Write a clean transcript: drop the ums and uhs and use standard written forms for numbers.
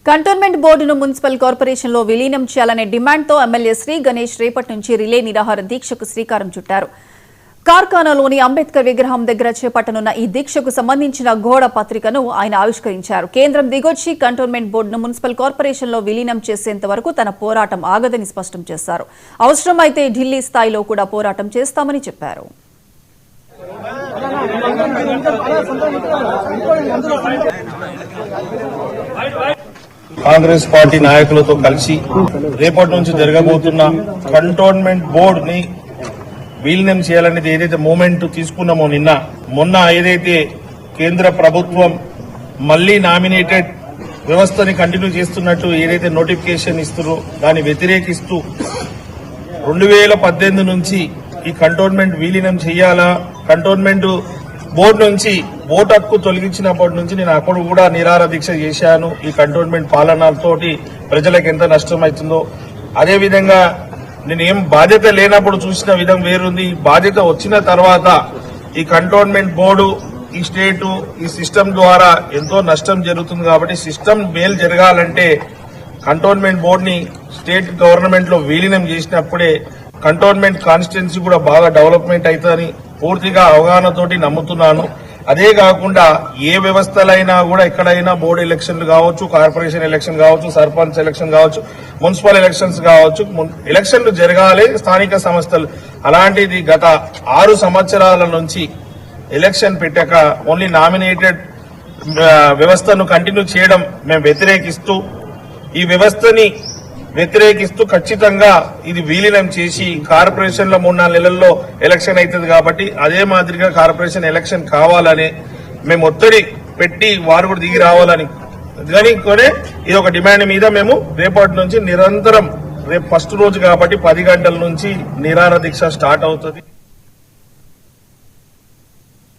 Cantonment బోర్డును municipal corporation లో విలీనం చేయాలనే డిమాండ్తో ఎమ్మెల్యే శ్రీ గణేష్ రేపటి నుంచి రిలే నిరాహార దీక్షకు శ్రీకారం చుట్టారు. కార్ఖానాలోని అంబేద్కర్ విగ్రహం దగ్గర చేపట్టనున్న ఈ దీక్షకు సంబంధించిన గోడ పత్రికను ఆయన ఆవిష్కరించారు. కేంద్రం దిగొచ్చి కంటోన్మెంట్ బోర్డును మున్సిపల్ కార్పొరేషన్ లో విలీనం చేసేంత వరకు తన పోరాటం ఆగదని స్పష్టం చేశారు. అవసరమైతే ఢిల్లీ స్థాయిలో కూడా పోరాటం చేస్తామని చెప్పారు. కాంగ్రెస్ పార్టీ నాయకులతో కలిసి రేపటి నుంచి జరగబోతున్న కంటోన్మెంట్ బోర్డు ని విలీనం చేయాలనేది ఏదైతే మూమెంట్ తీసుకున్నామో మొన్న ఏదైతే కేంద్ర ప్రభుత్వం మళ్లీ నామినేటెడ్ వ్యవస్థని కంటిన్యూ చేస్తున్నట్టు ఏదైతే నోటిఫికేషన్ ఇస్తున్నారో దాన్ని వ్యతిరేకిస్తూ 2018 నుంచి ఈ కంటోన్మెంట్ విలీనం చేయాలా, కంటోన్మెంట్ బోర్డు నుంచి ఓటు హక్కు తొలగించినప్పటి నుంచి నేను అప్పుడు కూడా నిరాహార దీక్ష చేశాను. ఈ కంటోన్మెంట్ పాలనతోటి ప్రజలకు ఎంత నష్టం అవుతుందో, అదేవిధంగా నేనేం బాధ్యత లేనప్పుడు చూసిన విధం వేరుంది. ఈ బాధ్యత వచ్చిన తర్వాత ఈ కంటోన్మెంట్ బోర్డు, ఈ స్టేటు, ఈ సిస్టమ్ ద్వారా ఎంతో నష్టం జరుగుతుంది. కాబట్టి సిస్టమ్ మేలు జరగాలంటే కంటోన్మెంట్ బోర్డుని స్టేట్ గవర్నమెంట్ లో విలీనం చేసినప్పుడే కంటోన్మెంట్ కాన్స్టిట్యున్సీ కూడా బాగా డెవలప్మెంట్ అవుతుందని పూర్తిగా అవగాహనతోటి నమ్ముతున్నాను. అదే కాకుండా ఏ వ్యవస్థలైనా కూడా ఎక్కడైనా బోర్డు ఎలక్షన్లు కావచ్చు, కార్పొరేషన్ ఎలక్షన్ కావచ్చు, సర్పంచ్ ఎలక్షన్ కావచ్చు, మున్సిపల్ ఎలక్షన్స్ కావచ్చు, ఎలక్షన్లు జరగాలి స్థానిక సంస్థలు. అలాంటిది గత 6 సంవత్సరాల నుంచి ఎలక్షన్ పెట్టాక ఓన్లీ నామినేటెడ్ వ్యవస్థను కంటిన్యూ చేయడం మేము వ్యతిరేకిస్తూ, ఈ వ్యవస్థని వ్యతిరేకిస్తూ ఖచ్చితంగా ఇది విలీనం చేసి కార్పొరేషన్ లో 3-4 నెలల్లో ఎలక్షన్ అవుతుంది. కాబట్టి అదే మాదిరిగా కార్పొరేషన్ ఎలక్షన్ కావాలని మేము ఒత్తిడి పెట్టి వారు కూడా దిగి రావాలని ఇది ఒక డిమాండ్ మీద మేము రేపటి నుంచి నిరంతరం, రేపు ఫస్ట్ రోజు కాబట్టి 10 గంటల నుంచి నిరాహార దీక్ష స్టార్ట్ అవుతుంది.